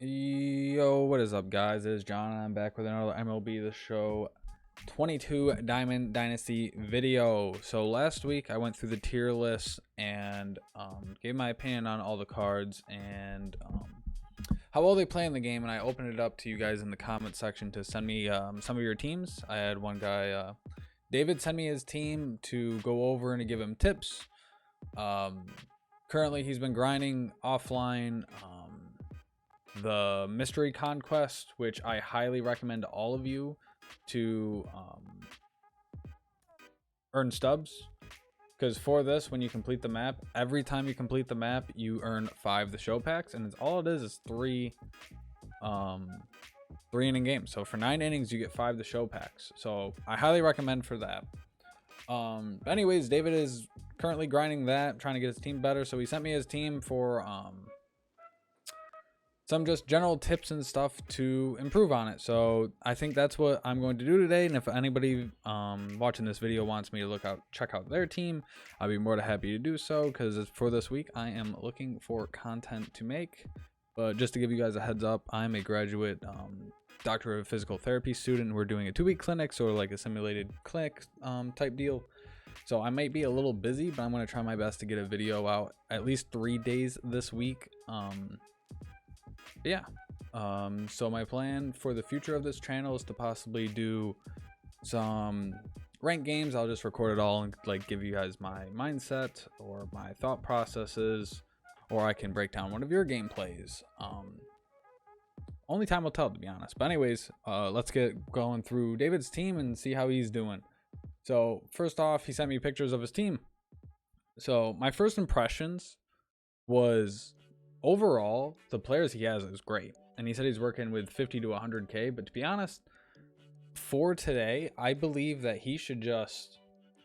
Yo, what is up, guys? It is John, and I'm back with another MLB The Show 22 Diamond Dynasty video. So last week I went through the tier list and gave my opinion on all the cards and how well they play in the game, and I opened it up to you guys in the comment section to send me some of your teams. I had one guy, David, send me his team to go over and to give him tips. Currently he's been grinding offline the Mystery Conquest, which I highly recommend to all of you to earn stubs, because for this, when you complete the map, every time you complete the map you earn 5 the show packs, and it's all it is 3 inning games. So for 9 innings you get 5 the show packs, so I highly recommend for that. But anyways, David is currently grinding that, trying to get his team better, so he sent me his team for some just general tips and stuff to improve on it. So I think that's what I'm going to do today. And if anybody watching this video wants me to check out their team, I'll be more than happy to do so, because for this week I am looking for content to make. But just to give you guys a heads up, I'm a graduate doctor of physical therapy student. We're doing a 2-week clinic, sort of like a simulated clinic type deal. So I might be a little busy, but I'm going to try my best to get a video out at least 3 days this week. Yeah, so my plan for the future of this channel is to possibly do some ranked games. I'll just record it all and like give you guys my mindset or my thought processes, or I can break down one of your gameplays. Only time will tell, to be honest. But anyways, let's get going through David's team and see how he's doing. So first off, he sent me pictures of his team. So my first impressions was, overall, the players he has is great, and he said he's working with 50 to 100k, but to be honest, for today I believe that he should just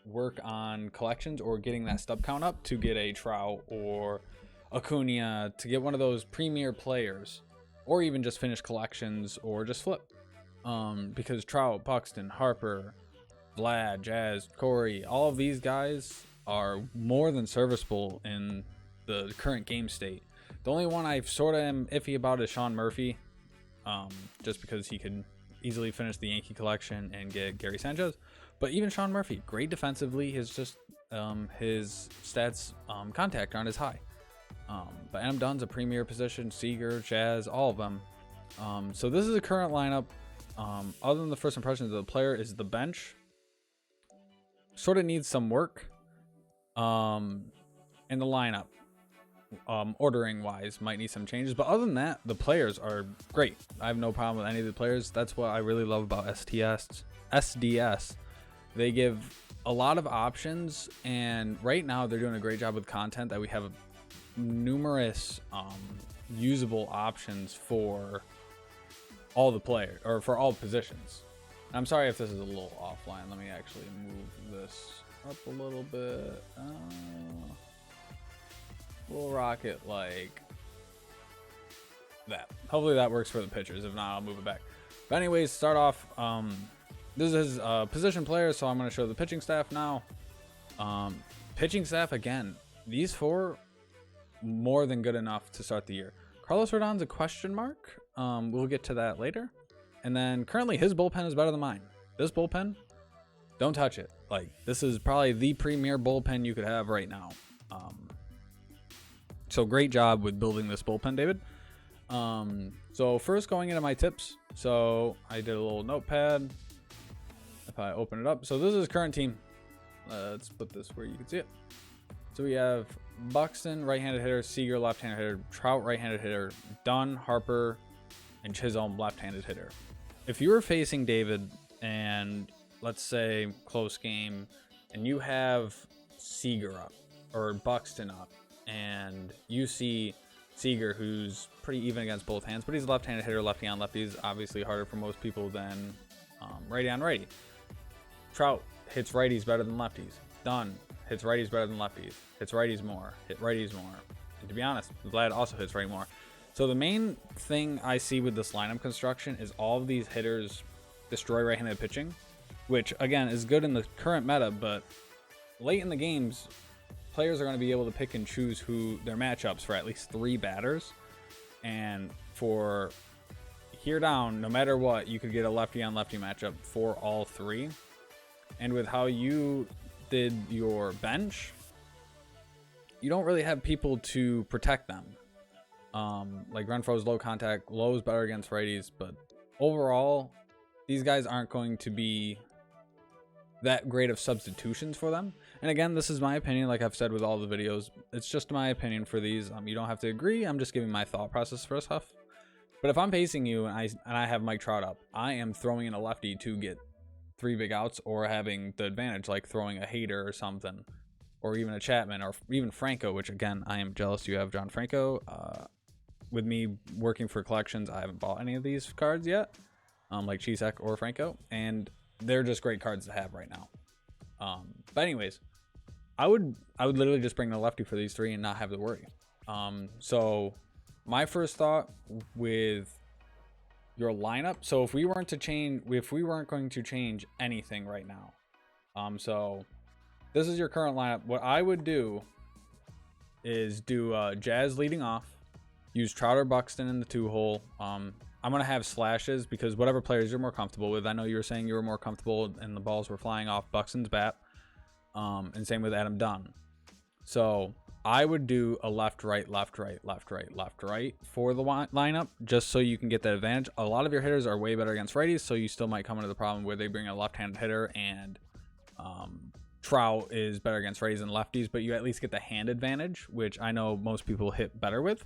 work on collections or getting that stub count up to get a Trout or Acuna, to get one of those premier players, or even just finish collections or just flip, because Trout, Buxton, Harper, Vlad, Jazz, Corey, all of these guys are more than serviceable in the current game state. The only one I sort of am iffy about is Sean Murphy, just because he could easily finish the Yankee collection and get Gary Sanchez. But even Sean Murphy, great defensively, his stats contact aren't as high. But Im-Jonn's a premier position, Seager, Jazz, all of them. So this is the current lineup. Other than the first impressions of the player, is the bench sort of needs some work. And the lineup, ordering wise, might need some changes, but other than that, the players are great. I have no problem with any of the players. That's what I really love about SDS. They give a lot of options, and right now they're doing a great job with content that we have numerous usable options for all the players, or for all positions. I'm sorry if this is a little offline. Let me actually move this up a little bit. We'll rock it like that. Hopefully that works for the pitchers. If not, I'll move it back. But anyways, start off. This is position players, so I'm going to show the pitching staff now. Pitching staff, again, these 4 more than good enough to start the year. Carlos Rodon's a question mark. We'll get to that later. And then currently his bullpen is better than mine. This bullpen, don't touch it. Like, this is probably the premier bullpen you could have right now. So great job with building this bullpen, David. So first, going into my tips. So I did a little notepad. If I open it up, so this is his current team. Let's put this where you can see it. So we have Buxton, right-handed hitter; Seager, left-handed hitter; Trout, right-handed hitter; Dunn, Harper, and Chisholm, left-handed hitter. If you were facing David and, let's say, close game, and you have Seager up or Buxton up, and you see Seager, who's pretty even against both hands, but he's a left-handed hitter, lefty on lefty is obviously harder for most people than righty on righty. Trout hits righties better than lefties. Dunn hits righties better than lefties. Hits righties more. Hit righties more. And to be honest, Vlad also hits righty more. So the main thing I see with this lineup construction is all of these hitters destroy right-handed pitching, which again is good in the current meta, but late in the games, players are going to be able to pick and choose who their matchups for at least 3 batters. And for here down, no matter what, you could get a lefty on lefty matchup for all three. And with how you did your bench, you don't really have people to protect them. Like Renfro's low contact, low's better against righties, but overall, these guys aren't going to be that great of substitutions for them. And again, this is my opinion, like I've said with all the videos. It's just my opinion for these. You don't have to agree. I'm just giving my thought process for stuff. But if I'm facing you and I have Mike Trout up, I am throwing in a lefty to get 3 big outs, or having the advantage, like throwing a Hader or something, or even a Chapman, or even Franco, which again, I am jealous you have John Franco. With me working for collections, I haven't bought any of these cards yet, like Chisek or Franco, and they're just great cards to have right now. But anyways, I would literally just bring the lefty for these three and not have to worry. So my first thought with your lineup, so if we weren't going to change anything right now, so this is your current lineup. What I would do is do Jazz leading off, use Trout or Buxton in the 2-hole. I'm going to have slashes because whatever players you're more comfortable with. I know you were saying you were more comfortable and the balls were flying off Buxton's bat. And same with Adam Dunn. So I would do a left, right, left, right, left, right, left, right for the lineup, just so you can get that advantage. A lot of your hitters are way better against righties, so you still might come into the problem where they bring a left-handed hitter and Trout is better against righties and lefties, but you at least get the hand advantage, which I know most people hit better with.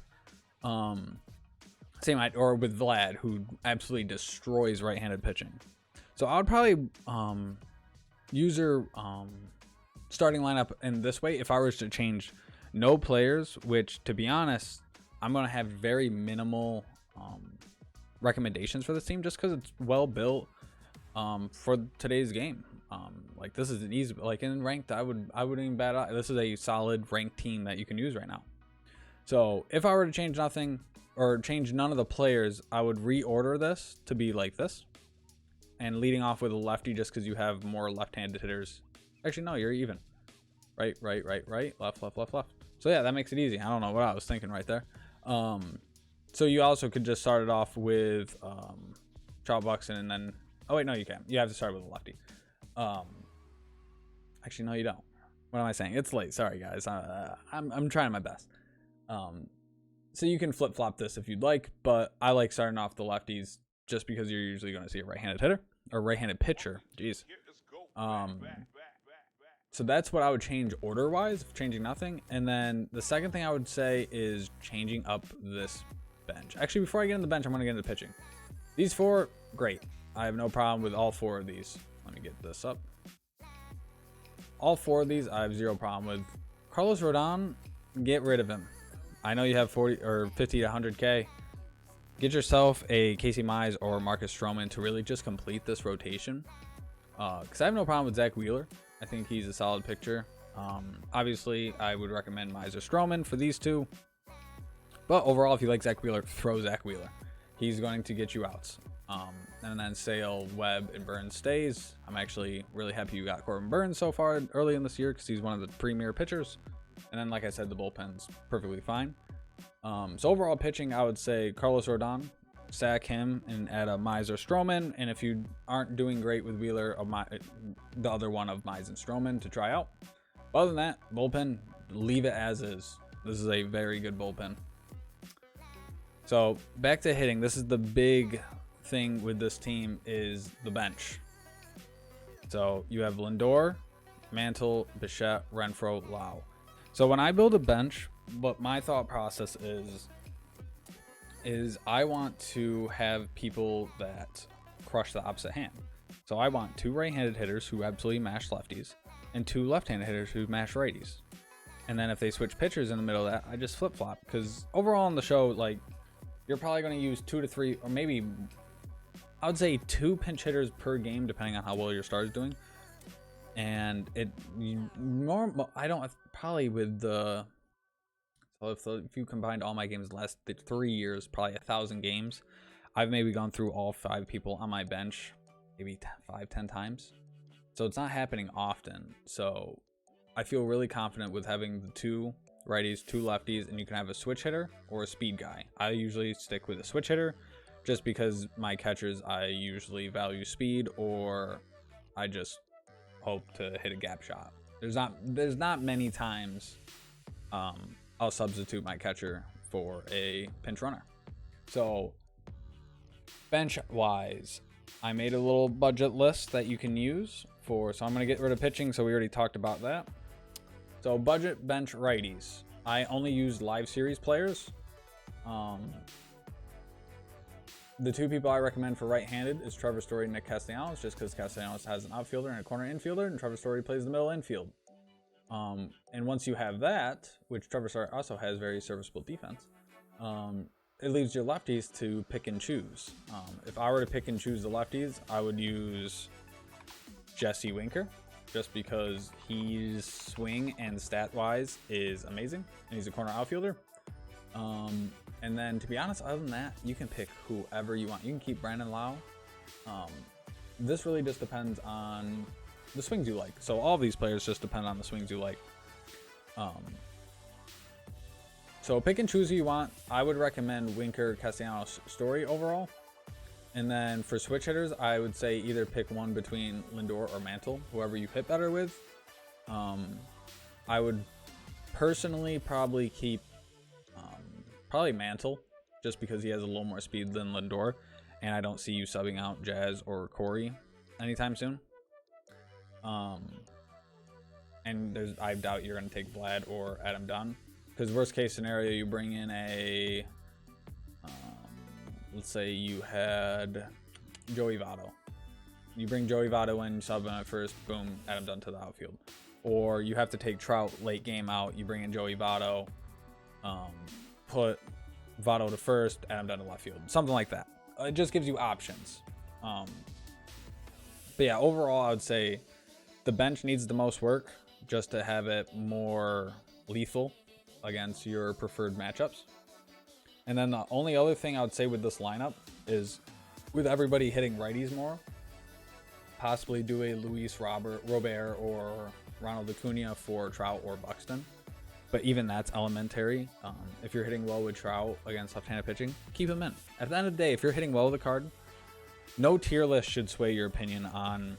Same, or with Vlad, who absolutely destroys right-handed pitching. So I would probably use your starting lineup in this way if I was to change no players, which, to be honest, I'm going to have very minimal recommendations for this team just because it's well built for today's game. Like this is an easy, like in ranked, I wouldn't even bat out. This is a solid ranked team that you can use right now. So if I were to change nothing or change none of the players, I would reorder this to be like this, and leading off with a lefty just because you have more left-handed hitters. Actually, no, you're even. Right, right, right, right, left, left, left, left. So yeah, that makes it easy. I don't know what I was thinking right there. So you also could just start it off with Trout, Buxton, and then, oh wait, no, you can't. You have to start with a lefty. Actually, no, you don't. What am I saying? It's late. Sorry, guys. I'm trying my best. So you can flip-flop this if you'd like, but I like starting off the lefties just because you're usually going to see a right-handed hitter or right-handed pitcher. Jeez. So that's what I would change order-wise, changing nothing. And then the second thing I would say is changing up this bench. Actually, before I get in the bench, I'm going to get into pitching. These 4, great. I have no problem with all 4 of these. Let me get this up. All 4 of these, I have 0 problem with. Carlos Rodon, get rid of him. I know you have 40 or 50 to 100K. Get yourself a Casey Mize or Marcus Stroman to really just complete this rotation. Because I have no problem with Zach Wheeler. I think he's a solid pitcher. Obviously, I would recommend Mize or Stroman for these 2. But overall, if you like Zach Wheeler, throw Zach Wheeler. He's going to get you outs. And then Sale, Webb, and Burns stays. I'm actually really happy you got Corbin Burns so far early in this year because he's one of the premier pitchers. And then, like I said, the bullpen's perfectly fine. So overall pitching, I would say Carlos Rodon, sack him and add a Mize or Stroman. And if you aren't doing great with Wheeler, the other one of Mize and Stroman to try out. Other than that, bullpen, leave it as is. This is a very good bullpen. So back to hitting. This is the big thing with this team is the bench. So you have Lindor, Mantle, Bichette, Renfroe, Lau. So when I build a bench, what my thought process is I want to have people that crush the opposite hand. So I want 2 right-handed hitters who absolutely mash lefties and 2 left-handed hitters who mash righties. And then if they switch pitchers in the middle of that, I just flip-flop. Because overall on the show, like, you're probably going to use 2 to 3, or maybe I would say 2 pinch hitters per game, depending on how well your star is doing. And I don't probably with the, so if you combined all my games the last 3 years, probably 1,000 games, I've maybe gone through all 5 people on my bench, maybe 5-10 times. So it's not happening often. So I feel really confident with having the 2 righties, 2 lefties, and you can have a switch hitter or a speed guy. I usually stick with a switch hitter just because my catchers, I usually value speed, or I just hope to hit a gap shot. There's not many times I'll substitute my catcher for a pinch runner. So bench wise, I made a little budget list that you can use for, so I'm going to get rid of pitching, so we already talked about that. So budget bench righties, I only use live series players. The 2 people I recommend for right-handed is Trevor Story and Nick Castellanos, just because Castellanos has an outfielder and a corner infielder, and Trevor Story plays the middle infield. And once you have that, which Trevor Story also has very serviceable defense, it leaves your lefties to pick and choose. If I were to pick and choose the lefties, I would use Jesse Winker, just because his swing and stat-wise is amazing, and he's a corner outfielder. And then, to be honest, other than that, you can pick whoever you want. You can keep Brandon Lau. This really just depends on the swings you like. So all of these players just depend on the swings you like. So pick and choose who you want. I would recommend Winker, Castellanos, Story overall. And then for switch hitters, I would say either pick one between Lindor or Mantle, whoever you hit better with. I would personally probably keep probably Mantle, just because he has a little more speed than Lindor, and I don't see you subbing out Jazz or Corey anytime soon. And I doubt you're going to take Vlad or Adam Dunn, because worst case scenario, you bring in a let's say you had Joey Votto. You bring Joey Votto in, sub him at first, boom, Adam Dunn to the outfield. Or you have to take Trout late game out, you bring in Joey Votto, put Votto to first, Adam Dunn to left field. Something like that. It just gives you options. But yeah, overall, I would say the bench needs the most work just to have it more lethal against your preferred matchups. And then the only other thing I would say with this lineup is, with everybody hitting righties more, possibly do a Luis Robert or Ronald Acuna for Trout or Buxton. But even that's elementary. If you're hitting well with Trout against left-handed pitching, keep him in. At the end of the day, if you're hitting well with a card, no tier list should sway your opinion on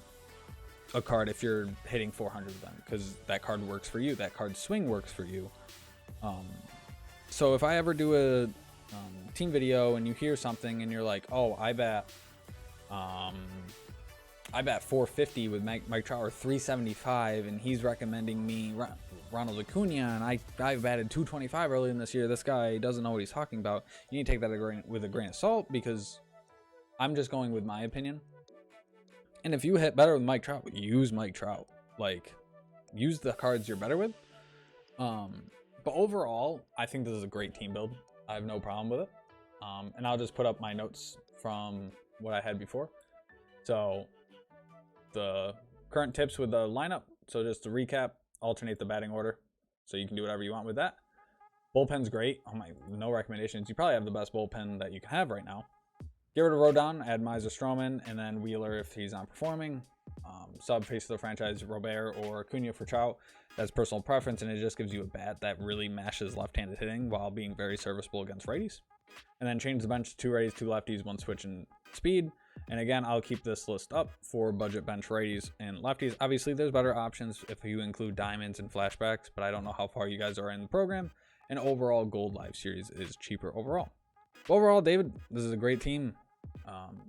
a card if you're hitting 400 of them, because that card works for you. That card's swing works for you. So if I ever do a team video and you hear something and you're like, oh, I bet 450 with Mike Trout, or 375, and he's recommending me Ronald Acuna, and I've batted 225 early in this year. This guy doesn't know what he's talking about. You need to take that with a grain of salt, because I'm just going with my opinion. And if you hit better with Mike Trout, use Mike Trout. Like, use the cards you're better with. But overall, I think this is a great team build. I have no problem with it. And I'll just put up my notes from what I had before. So the current tips with the lineup. So just to recap, alternate the batting order, so you can do whatever you want with that. Bullpen's great. Oh my, no recommendations. You probably have the best bullpen that you can have right now. Get rid of Rodon, add Miser Stroman, and then Wheeler if he's not performing. Sub face of the franchise, Robert or Acuna for Trout. That's personal preference, and it just gives you a bat that really mashes left-handed hitting while being very serviceable against righties. And then change the bench to 2 righties, 2 lefties, 1 switch and speed. And again, I'll keep this list up for budget bench righties and lefties. Obviously, there's better options if you include diamonds and flashbacks, but I don't know how far you guys are in the program. And overall, Gold Live Series is cheaper overall. Overall, David, this is a great team.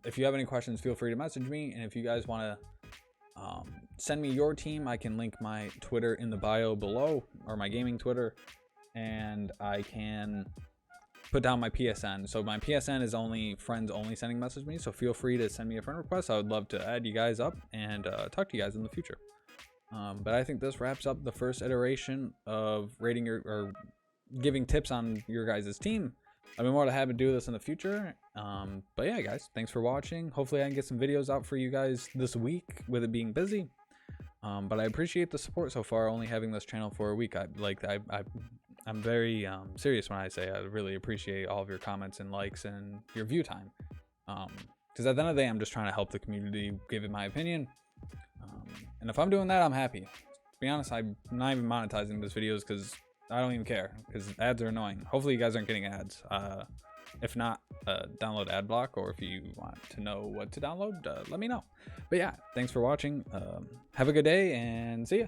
If you have any questions, feel free to message me. And if you guys want to send me your team, I can link my Twitter in the bio below, or my gaming Twitter, and I can put down my PSN. So my PSN is only friends only sending message me, so feel free to send me a friend request. I would love to add you guys up and talk to you guys in the future. But I think this wraps up the first iteration of rating or giving tips on your guys' team. I've been more than happy to do this in the future. But yeah, guys, thanks for watching. Hopefully I can get some videos out for you guys this week with it being busy. But I appreciate the support so far, only having this channel for a week. I'm very serious when I say I really appreciate all of your comments and likes and your view time. Because at the end of the day, I'm just trying to help the community, give it my opinion. And if I'm doing that, I'm happy. To be honest, I'm not even monetizing these videos because I don't even care because ads are annoying. Hopefully you guys aren't getting ads. If not, download ad block, or if you want to know what to download, let me know. But yeah, thanks for watching. Have a good day and see ya.